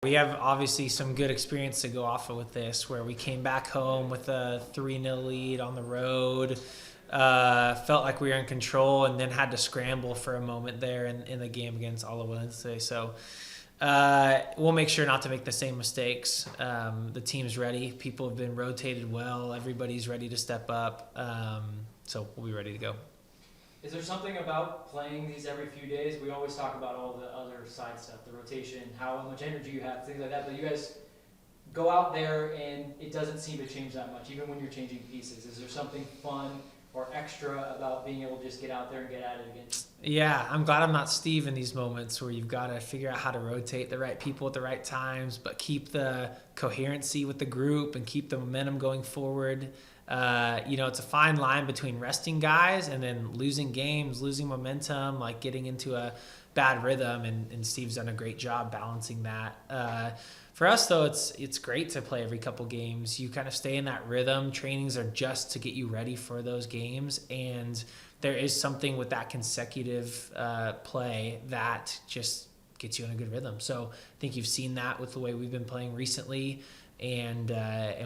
We have obviously some good experience to go off of with this, where we came back home with a 3-0 lead on the road, felt like we were in control, and then had to scramble for a moment there in the game against Wednesday. So we'll make sure not to make the same mistakes. The team's ready. People have been rotated well. Everybody's ready to step up. So we'll be ready to go. Is there something about playing these every few days? We always talk about all the other side stuff, the rotation, how much energy you have, things like that, but you guys go out there and it doesn't seem to change that much, even when you're changing pieces. Is there something fun or extra about being able to just get out there and get at it again? Yeah, I'm glad I'm not Steve in these moments where you've got to figure out how to rotate the right people at the right times, but keep the coherency with the group and keep the momentum going forward. It's a fine line between resting guys and then losing games, losing momentum, like getting into a bad rhythm, and Steve's done a great job balancing that. For us, though, it's great to play every couple games. You kind of stay in that rhythm. Trainings are just to get you ready for those games, and there is something with that consecutive play that just gets you in a good rhythm. So I think you've seen that with the way we've been playing recently, and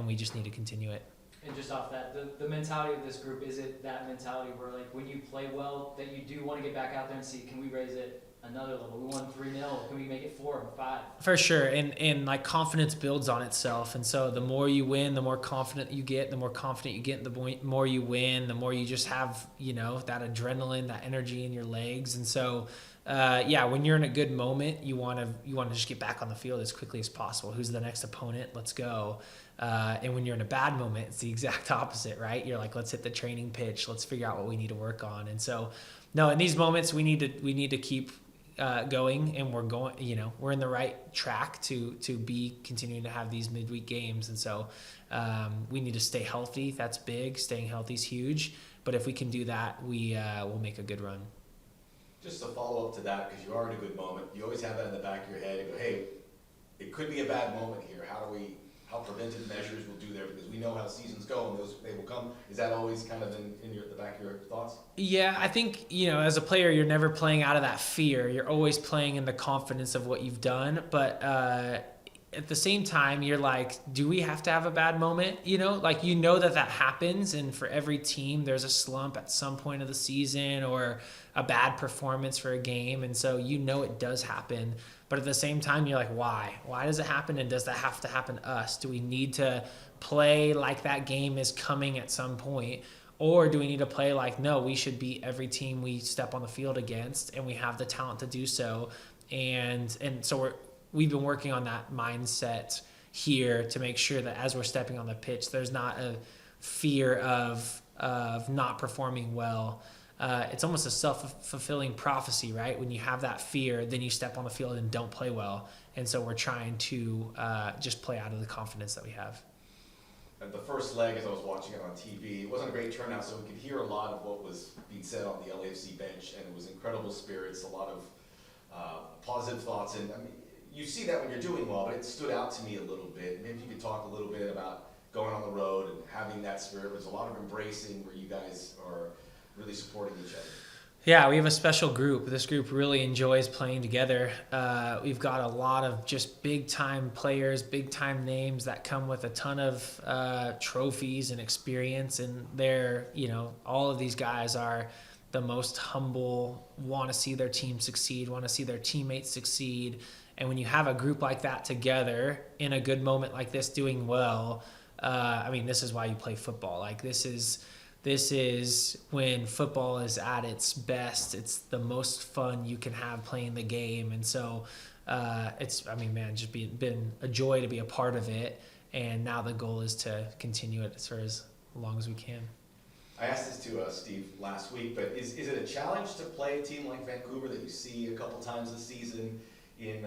we just need to continue it. And just off that, the mentality of this group, is it that mentality where, like, when you play well, that you do want to get back out there and see, can we raise it another level? We won 3-0. Can we make it 4 or 5? For sure. And like, confidence builds on itself. And so the more you win, the more confident you get. The more confident you get, the more you win, the more you just have, that adrenaline, that energy in your legs. And so, when you're in a good moment, you want to just get back on the field as quickly as possible. Who's the next opponent? Let's go. And when you're in a bad moment, it's the exact opposite, right? You're like, let's hit the training pitch. Let's figure out what we need to work on. And so, no, in these moments, we need to keep going, and we're going. We're in the right track to be continuing to have these midweek games. And so, we need to stay healthy. That's big. Staying healthy is huge. But if we can do that, we will make a good run. Just to follow up to that, because you are in a good moment, you always have that in the back of your head. You go, hey, it could be a bad moment here. How preventive measures will do there, because we know how seasons go and they will come. Is that always kind of in the back of your thoughts? Yeah, I think, as a player, you're never playing out of that fear. You're always playing in the confidence of what you've done. But at the same time, you're like, do we have to have a bad moment? That happens. And for every team, there's a slump at some point of the season or a bad performance for a game. And so, it does happen. But at the same time, you're like, why? Why does it happen? And does that have to happen to us? Do we need to play like that game is coming at some point? Or do we need to play like, no, we should beat every team we step on the field against, and we have the talent to do so. And so we've been working on that mindset here to make sure that as we're stepping on the pitch, there's not a fear of not performing well. It's almost a self-fulfilling prophecy, right? When you have that fear, then you step on the field and don't play well. And so we're trying to just play out of the confidence that we have. And the first leg, as I was watching it on TV, it wasn't a great turnout, so we could hear a lot of what was being said on the LAFC bench, and it was incredible spirits, a lot of positive thoughts. And I mean, you see that when you're doing well, but it stood out to me a little bit. Maybe you could talk a little bit about going on the road and having that spirit. There's a lot of embracing where you guys are really supporting each other. Yeah, we have a special group. This group really enjoys playing together. We've got a lot of just big-time players, big-time names that come with a ton of trophies and experience. And they're, all of these guys are the most humble, want to see their team succeed, want to see their teammates succeed. And when you have a group like that together in a good moment like this doing well, this is why you play football. Like, this is when football is at its best. It's the most fun you can have playing the game. And so just been a joy to be a part of it. And now the goal is to continue it for as long as we can. I asked this to Steve last week, but is it a challenge to play a team like Vancouver that you see a couple times this season in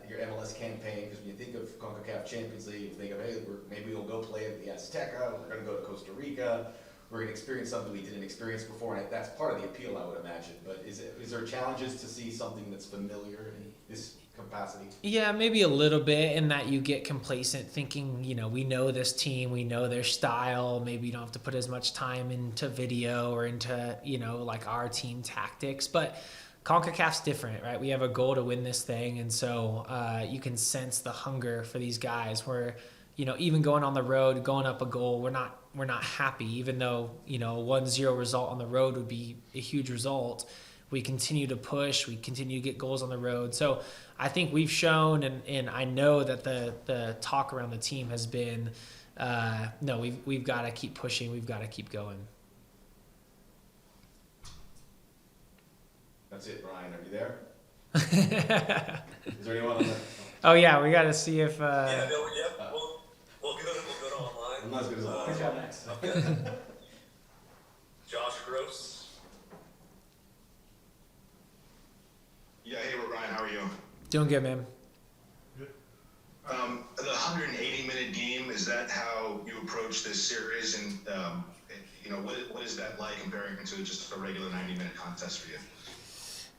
your MLS campaign? Because when you think of Concachampions League, you think of, hey, maybe we'll go play at the Azteca, we're going to go to Costa Rica, we're going to experience something we didn't experience before, and that's part of the appeal, I would imagine. But is there challenges to see something that's familiar in this capacity? Yeah, maybe a little bit, in that you get complacent thinking, we know this team, we know their style. Maybe you don't have to put as much time into video or into, like our team tactics. But CONCACAF's different, right? We have a goal to win this thing, and so you can sense the hunger for these guys. Where, even going on the road, going up a goal, we're not happy. Even though a 1-0 result on the road would be a huge result, we continue to push. We continue to get goals on the road. So I think we've shown, and I know that the talk around the team has been, no, we've got to keep pushing. We've got to keep going. That's it, Brian. Are you there? Is there anyone on the... Oh yeah, we got to see if. We'll go to online. I'm not as good as a Who's got next? Josh Gross. Yeah, hey, Ryan, how are you? Doing good, man. The 180-minute game, is that how you approach this series? And, what is that like comparing to just a regular 90-minute contest for you?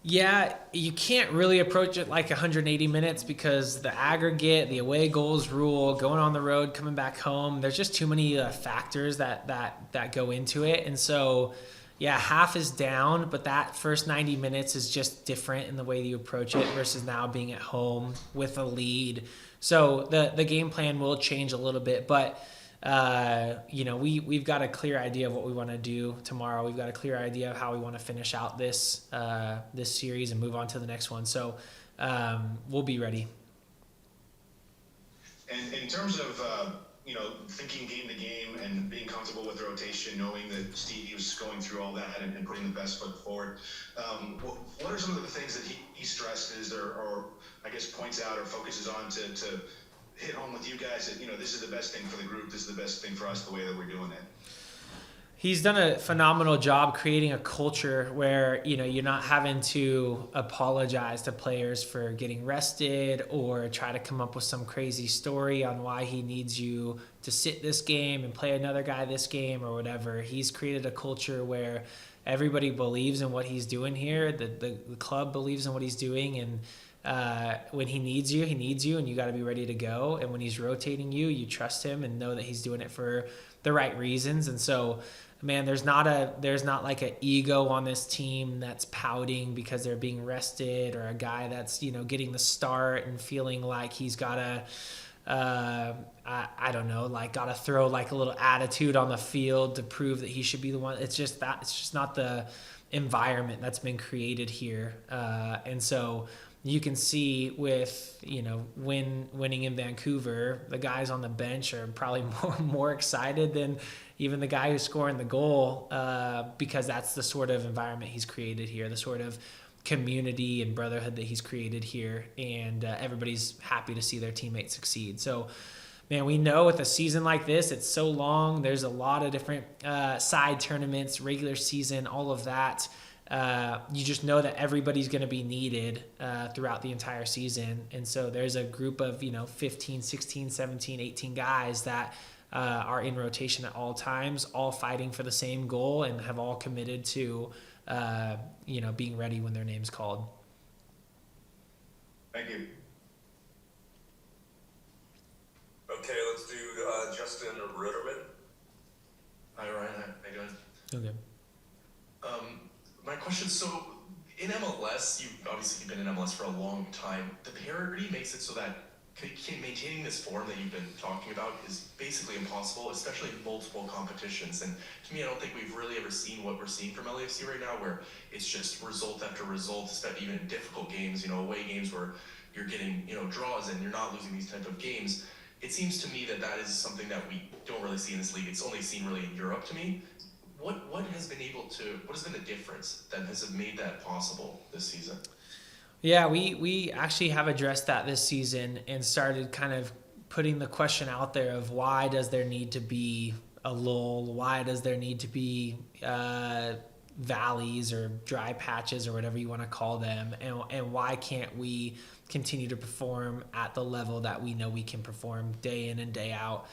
Yeah, you can't really approach it like 180 minutes because the aggregate, the away goals rule, going on the road, coming back home, there's just too many factors that go into it. And so, yeah, half is down, but that first 90 minutes is just different in the way you approach it versus now being at home with a lead. So the game plan will change a little bit, but we've got a clear idea of what we want to do tomorrow. We've got a clear idea of how we want to finish out this series and move on to the next one. So we'll be ready. And in terms of, thinking game to game and being comfortable with the rotation, knowing that Steve was going through all that and putting the best foot forward, what are some of the things that he stresses or I guess points out or focuses on to hit home with you guys that, this is the best thing for the group, this is the best thing for us, the way that we're doing it? He's done a phenomenal job creating a culture where, you're not having to apologize to players for getting rested or try to come up with some crazy story on why he needs you to sit this game and play another guy this game or whatever. He's created a culture where everybody believes in what he's doing here. The club believes in what he's doing, and when he needs you, and you got to be ready to go. And when he's rotating you, you trust him and know that he's doing it for the right reasons. And so, man, there's not like an ego on this team that's pouting because they're being rested, or a guy that's, getting the start and feeling like he's got to, I don't know, like got to throw like a little attitude on the field to prove that he should be the one. It's just not the environment that's been created here. And so you can see with, winning in Vancouver, the guys on the bench are probably more excited than even the guy who's scoring the goal, because that's the sort of environment he's created here, the sort of community and brotherhood that he's created here, and everybody's happy to see their teammates succeed. So, man, we know with a season like this, it's so long. There's a lot of different side tournaments, regular season, all of that. You just know that everybody's going to be needed throughout the entire season. And so there's a group of, 15, 16, 17, 18 guys that are in rotation at all times, all fighting for the same goal, and have all committed to, being ready when their name's called. Thank you. Okay, let's do Justin Ritterman. Hi Ryan, how you doing? Okay. My question, so in MLS, you've obviously been in MLS for a long time. The parity makes it so that maintaining this form that you've been talking about is basically impossible, especially in multiple competitions. And to me, I don't think we've really ever seen what we're seeing from LAFC right now, where it's just result after result, especially even in difficult games, away games where you're getting, draws and you're not losing these type of games. It seems to me that is something that we don't really see in this league. It's only seen really in Europe to me. What has been the difference that has made that possible this season? Yeah, we actually have addressed that this season and started kind of putting the question out there of why does there need to be a lull? Why does there need to be valleys or dry patches or whatever you want to call them? And why can't we continue to perform at the level that we know we can perform day in and day out?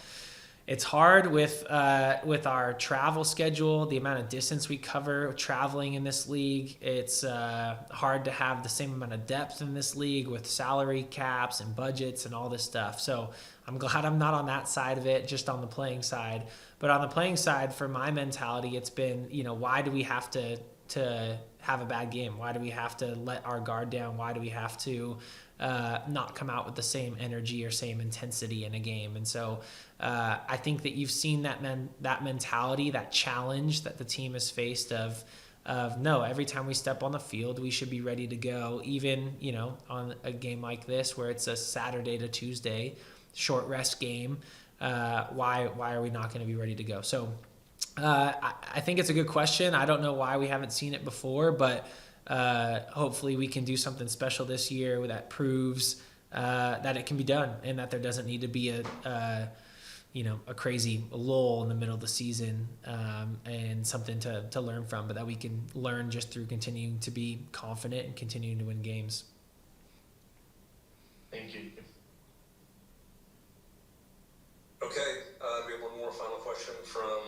It's hard with our travel schedule, the amount of distance we cover traveling in this league. It's hard to have the same amount of depth in this league with salary caps and budgets and all this stuff. So I'm glad I'm not on that side of it, just on the playing side. But on the playing side, for my mentality, it's been, why do we have to to have a bad game? Why do we have to let our guard down? Why do we have to not come out with the same energy or same intensity in a game? And so I think that you've seen that mentality, that challenge that the team has faced of no, every time we step on the field, we should be ready to go. Even, on a game like this where it's a Saturday to Tuesday short rest game, why are we not going to be ready to go? So I think it's a good question. I don't know why we haven't seen it before, but hopefully we can do something special this year that proves that it can be done, and that there doesn't need to be a crazy lull in the middle of the season, and something to learn from, but that we can learn just through continuing to be confident and continuing to win games. Thank you. Okay, we have one more final question from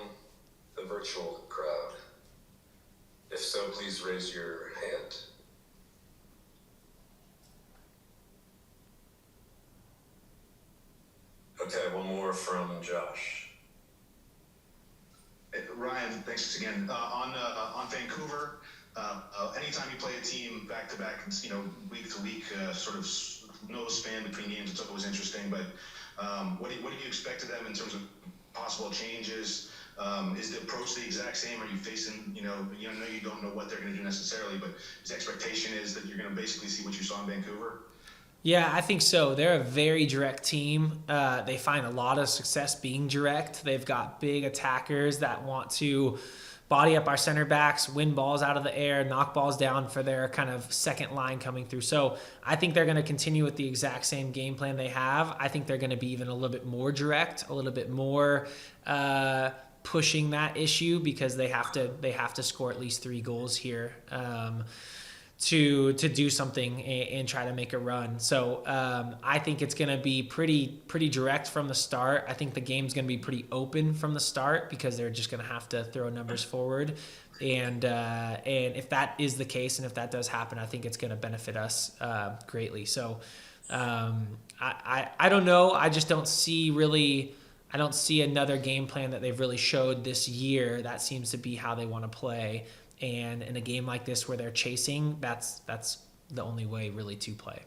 the virtual crowd. If so, please raise your hand. Okay, one more from Josh. Ryan, thanks again. On Vancouver, anytime you play a team back to back, week to week, sort of no span between games, it's always interesting. But what do you expect of them in terms of possible changes? Is the approach the exact same? Are you facing, you don't know what they're going to do necessarily, but his expectation is that you're going to basically see what you saw in Vancouver? Yeah, I think so. They're a very direct team. They find a lot of success being direct. They've got big attackers that want to body up our center backs, win balls out of the air, knock balls down for their kind of second line coming through. So I think they're going to continue with the exact same game plan they have. I think they're going to be even a little bit more direct, a little bit more pushing that issue, because they have to score at least 3 goals here to do something and try to make a run. So I think it's going to be pretty direct from the start. I think the game's going to be pretty open from the start, because they're just going to have to throw numbers forward. And if that is the case, and if that does happen, I think it's going to benefit us greatly. So I don't know. I just don't see another game plan that they've really showed this year. That seems to be how they want to play. And in a game like this where they're chasing, that's the only way really to play.